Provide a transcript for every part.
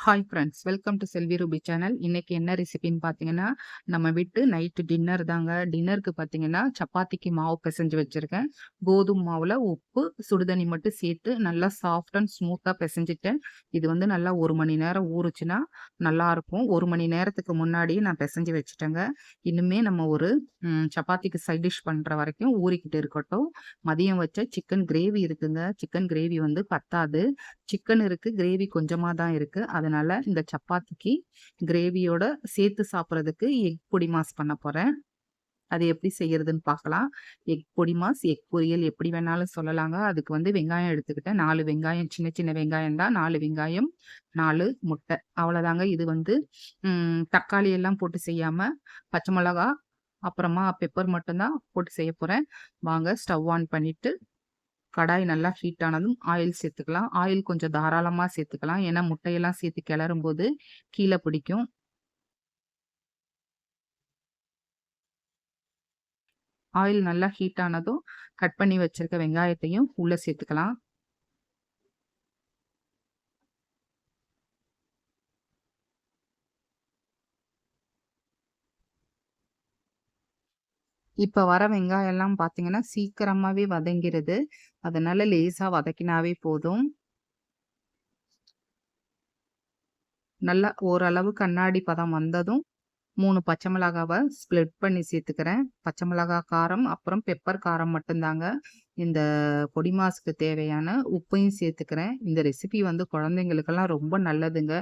Hi friends, welcome to Selvi Ruby channel. இன்னைக்கு என்ன ரெசிபின்னு பார்த்தீங்கன்னா, நம்ம வீட்டு நைட்டு டின்னர் தாங்க. டின்னருக்கு பார்த்தீங்கன்னா, சப்பாத்திக்கு மாவு பெசஞ்சு வச்சிருக்கேன். கோதுமை மாவுல உப்பு, சுடுதண்ணி மட்டும் சேர்த்து நல்லா சாஃப்ட் அண்ட் ஸ்மூத்தா பெசஞ்சுட்டேன். இது வந்து நல்லா 1 மணி நேரம் ஊறுச்சுன்னா நல்லாயிருக்கும். 1 மணி நேரத்துக்கு முன்னாடியே நான் பெசஞ்சு வச்சுட்டேங்க. இன்னுமே நம்ம ஒரு சப்பாத்திக்கு சைட் டிஷ் பண்ற வரைக்கும் ஊறிக்கிட்டு இருக்கட்டும். மதியம் வச்ச சிக்கன் கிரேவி இருக்குங்க. சிக்கன் கிரேவி வந்து பத்தாது. சிக்கன் இருக்கு, கிரேவி கொஞ்சமா தான் இருக்கு. அதனால இந்த சப்பாத்திக்கு கிரேவியோட சேர்த்து சாப்பிடுறதுக்கு எக் பொடி மாஸ் பண்ண போறேன். அது எப்படி செய்யறதுன்னு பார்க்கலாம். எக் பொடி மாஸ், எக் பொரியல் எப்படி வேணாலும் சொல்லலாங்க. அதுக்கு வந்து வெங்காயம் எடுத்துக்கிட்டேன். 4 வெங்காயம், சின்ன சின்ன வெங்காயம் தான். 4 வெங்காயம், 4 முட்டை. அவ்வளோதாங்க. இது வந்து தக்காளி எல்லாம் போட்டு செய்யாம, பச்சை மிளகா, அப்புறமா பெப்பர் மட்டும் தான் போட்டு செய்ய போறேன். வாங்க ஸ்டவ் ஆன் பண்ணிட்டு கடாய் நல்லா ஹீட் ஆனதும் ஆயில் சேர்த்துக்கலாம். ஆயில் கொஞ்சம் தாராளமா சேர்த்துக்கலாம். ஏன்னா முட்டையெல்லாம் சேர்த்து கிளறும்போது கீழ பிடிக்கும். ஆயில் நல்லா ஹீட் ஆனதும் கட் பண்ணி வச்சிருக்க வெங்காயத்தையும் உள்ள சேர்த்துக்கலாம். இப்ப வர வெங்காயம் எல்லாம் பார்த்தீங்கன்னா, சீக்கிரமாவே வதங்கிருது. அதனால லேசா வதக்கினாவே போதும். நல்லா ஓரளவு கண்ணாடி பதம் வந்ததும் 3 பச்சை மிளகாவ ஸ்ப்ளிட் பண்ணி சேர்த்துக்கிறேன். பச்சை மிளகா காரம், அப்புறம் பெப்பர் காரம் மட்டும்தாங்க. இந்த பொடி மாஸுக்கு தேவையான உப்பையும் சேர்த்துக்கிறேன். இந்த ரெசிபி வந்து குழந்தைங்களுக்கெல்லாம் ரொம்ப நல்லதுங்க.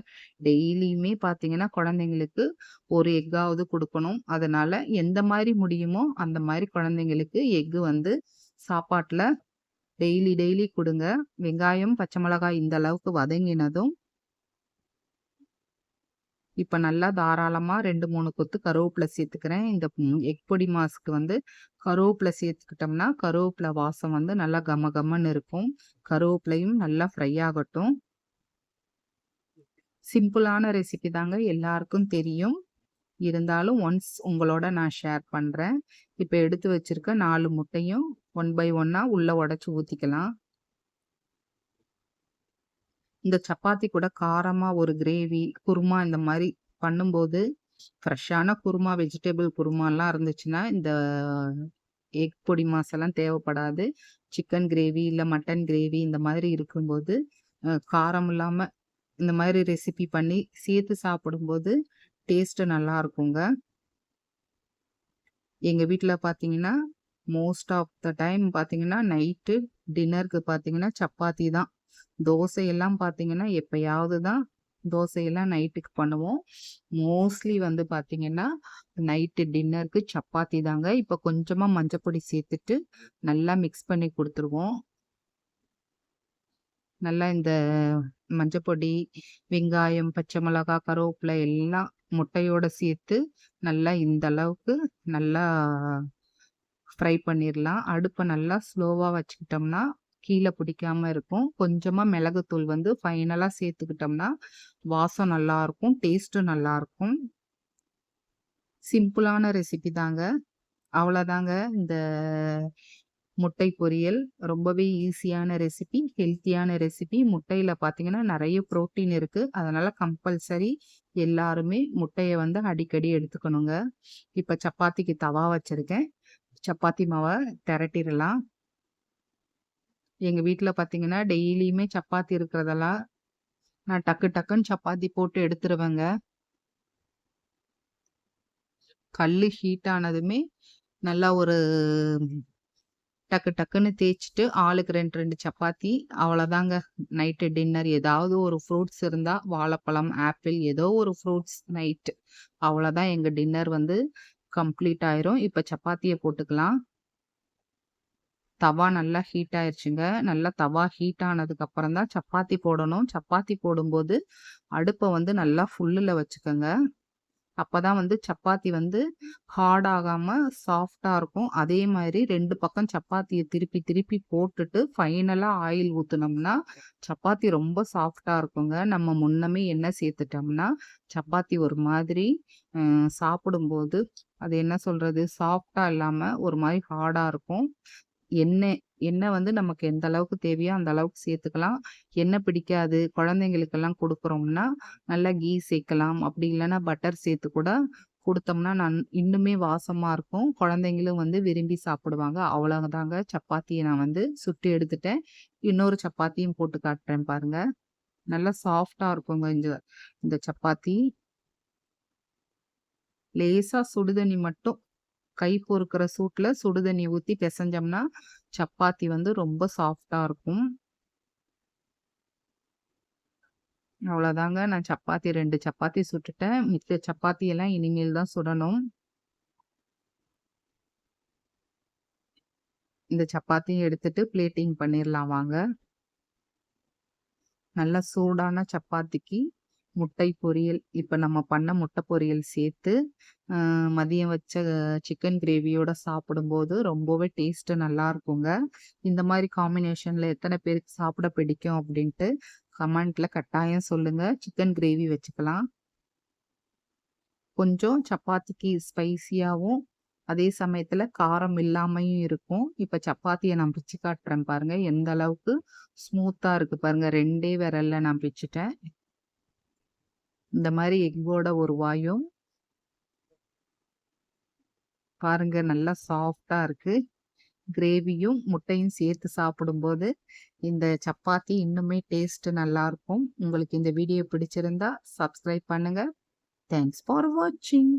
டெய்லியுமே பார்த்தீங்கன்னா, குழந்தைங்களுக்கு ஒரு எக்காவது குடுக்கணும். அதனால எந்த மாரி முடியுமோ, அந்த மாரி குழந்தைங்களுக்கு எக்கு வந்து சாப்பாட்ல டெய்லி டெய்லி குடுங்க. வெங்காயம், பச்சை மிளகாய் இந்த அளவுக்கு வதங்கினதும் இப்ப நல்லா தாராளமா 2, 3 கொத்து கருவேப்பில சேர்த்துக்கிறேன். இந்த எக் பொடி மாஸ்க்கு வந்து கருவேப்பில சேர்த்துக்கிட்டோம்னா, கருவேப்பில வாசம் வந்து நல்லா கம கமன்னு இருக்கும். கருவேப்பிலையும் நல்லா ஃப்ரை ஆகட்டும். சிம்பிளான ரெசிபி தாங்க, எல்லாருக்கும் தெரியும். இருந்தாலும் ஒன்ஸ் உங்களோட நான் ஷேர் பண்றேன். இப்ப எடுத்து வச்சிருக்க 4 முட்டையும் 1 பை 1 உள்ள உடைச்சு ஊத்திக்கலாம். இந்த சப்பாத்தி கூட காரமா ஒரு கிரேவி, குருமா இந்த மாரி பண்ணும்போது, ஃப்ரெஷ்ஷான குருமா, வெஜிடபிள் குருமாலாம் இருந்துச்சுன்னா, இந்த எக் பொடி மாஸெல்லாம் தேவைப்படாது. சிக்கன் கிரேவி, இல்ல மட்டன் கிரேவி இந்த மாதிரி இருக்கும்போது, காரம் இல்லாம இந்த மாதிரி ரெசிபி பண்ணி சேர்த்து சாப்பிடும்போது, டேஸ்ட்டு நல்லாருக்குங்க. எங்க வீட்ல பார்த்தீங்கன்னா, மோஸ்ட் ஆஃப் த டைம் பார்த்தீங்கன்னா, நைட்டு டின்னருக்கு பார்த்தீங்கன்னா, சப்பாத்தி தான். தோசையெல்லாம் பார்த்தீங்கன்னா, எப்பயாவது தான் தோசையெல்லாம் நைட்டுக்கு பண்ணுவோம். மோஸ்ட்லி வந்து பார்த்தீங்கன்னா, நைட்டு டின்னருக்கு சப்பாத்தி தாங்க. இப்ப கொஞ்சமா மஞ்சப்பொடி சேர்த்துட்டு, நல்லா மிக்ஸ் பண்ணி குடுத்துருவோம். நல்லா இந்த மஞ்சப்பொடி, வெங்காயம், பச்சை மிளகா, கருவேப்பிலை எல்லாம் முட்டையோட சேர்த்து, நல்லா இந்த அளவுக்கு நல்லா ஃப்ரை பண்ணிரலாம். அடுப்ப நல்லா ஸ்லோவா வச்சுக்கிட்டோம்னா, கீழ பிடிக்காம இருக்கும். கொஞ்சமா மிளகுத்தூள் வந்து ஃபைனலா சேர்த்துக்கிட்டோம்னா, வாசம் நல்லாருக்கும். டேஸ்ட்டும் நல்லாருக்கும். சிம்பிளான ரெசிபி தாங்க. அவ்வளோதாங்க. இந்த முட்டை பொரியல் ரொம்பவே ஈஸியான ரெசிபி, ஹெல்த்தியான ரெசிபி. முட்டையில பார்த்தீங்கன்னா, நெறைய புரோட்டீன் இருக்கு. அதனால கம்பல்சரி எல்லாருமே முட்டைய வந்து அடிக்கடி எடுத்துக்கணுங்க. இப்ப சப்பாத்திக்கு தவா வச்சிருக்கேன். சப்பாத்தி மாவ தெரட்டிறலாம். எங்க வீட்ல பார்த்தீங்கன்னா, டெய்லியுமே சப்பாத்தி இருக்கிறதெல்லாம் நான் டக்கு டக்குன்னு சப்பாத்தி போட்டு எடுத்துருவேங்க. கல்லு ஹீட் ஆனதுமே, நல்லா ஒரு டக்கு டக்குன்னு தேய்ச்சுட்டு, ஆளுக்கு 2, 2 சப்பாத்தி அவ்வளோதாங்க. நைட்டு டின்னர் ஏதாவது ஒரு ஃப்ரூட்ஸ் இருந்தா, வாழைப்பழம், ஆப்பிள் ஏதோ ஒரு ஃப்ரூட்ஸ் நைட்டு. அவ்வளோதான் எங்க டின்னர் வந்து கம்ப்ளீட் ஆயிரும். இப்ப சப்பாத்திய போட்டுக்கலாம். தவா நல்லா ஹீட் ஆயிருச்சுங்க. நல்லா தவா ஹீட் ஆனதுக்கு அப்புறம் தான் சப்பாத்தி போடணும். சப்பாத்தி போடும்போது, அடுப்ப வந்து நல்லா ஃபுல்லுல வச்சுக்கங்க. அப்பதான் வந்து சப்பாத்தி வந்து ஹார்ட் ஆகாம சாஃப்ட்டா இருக்கும். அதே மாரி 2 பக்கம் சப்பாத்திய திருப்பி திருப்பி போட்டுட்டு ஃபைனலா ஆயில் ஊத்துனோம்னா, சப்பாத்தி ரொம்ப சாஃப்ட்டா இருக்குங்க. நம்ம முன்னமே எண்ணெய் சேர்த்துட்டோம்னா, சப்பாத்தி ஒரு மாதிரி சாப்பிடும்போது அது என்ன சொல்றது? சாஃப்ட்டா இல்லாம ஒரு மாரி ஹார்டா இருக்கும். எண்ணெய் எண்ணெய் வந்து நமக்கு எந்த அளவுக்கு தேவையோ அந்த அளவுக்கு சேர்த்துக்கலாம். எண்ணெய் பிடிக்காது, குழந்தைங்களுக்கெல்லாம் குடுக்குறோம்னா, நல்லா கீ சேர்க்கலாம். அப்படி இல்லன்னா பட்டர் சேர்த்து கூட குடுத்தோம்னா, இன்னுமே வாசமா இருக்கும். குழந்தைங்களும் வந்து விரும்பி சாப்பிடுவாங்க. அவ்வளவுதாங்க. சப்பாத்திய நான் வந்து சுட்டு எடுத்துட்டேன். இன்னொரு சப்பாத்தியும் போட்டு காட்டுறேன் பாருங்க. நல்லா சாஃப்ட்டா இருக்குங்க இந்த சப்பாத்தி. லேசா சுடுதண்ணி மட்டும் கை பொறுக்கிற சூட்ல சுடுதண்ணி ஊத்தி பெசஞ்சோம்னா, சப்பாத்தி வந்து ரொம்ப சாஃப்ட்டா இருக்கும். அவ்வளோதாங்க. நான் சப்பாத்தி 2 சப்பாத்தி சுட்டுட்டேன். மிச்ச சப்பாத்தி எல்லாம் இனிமேல் தான் சுடணும். இந்த சப்பாத்தியும் எடுத்துட்டு பிளேட்டிங் பண்ணிரலாம் வாங்க. நல்ல சூடான சப்பாத்திக்கு முட்டை பொரியல். இப்ப நம்ம பண்ண முட்டை பொரியல் சேர்த்து, மதியம் வச்ச சிக்கன் கிரேவியோட சாப்பிடும்போது ரொம்பவே டேஸ்ட்டு நல்லாருக்குங்க. இந்த மாரி காம்பினேஷன்ல எத்தன பேருக்கு சாப்பிட பிடிக்கும் அப்டின்ட்டு கமெண்ட்ல கட்டாயம் சொல்லுங்க. சிக்கன் கிரேவி வச்சுக்கலாம். கொஞ்சம் சப்பாத்திக்கு ஸ்பைசியாவும், அதே சமயத்துல காரம் இல்லாமயும் இருக்கும். இப்ப சப்பாத்திய நான் பிச்சு காட்டுறேன் பாருங்க. எந்த அளவுக்கு ஸ்மூத்தா இருக்கு பாருங்க. 2டே விரல்ல நான் பிச்சுட்டேன். இந்த மாரி எக்கோட ஒரு வாயும் பாருங்க நல்லா சாஃப்ட்டா இருக்கு. கிரேவியும், முட்டையும் சேர்த்து சாப்பிடும்போது, இந்த சப்பாத்தி இன்னுமே டேஸ்ட் நல்லாருக்கும். உங்களுக்கு இந்த வீடியோ பிடிச்சிருந்தா சப்ஸ்கிரைப் பண்ணுங்க. தேங்க்ஸ் ஃபார் வாட்சிங்.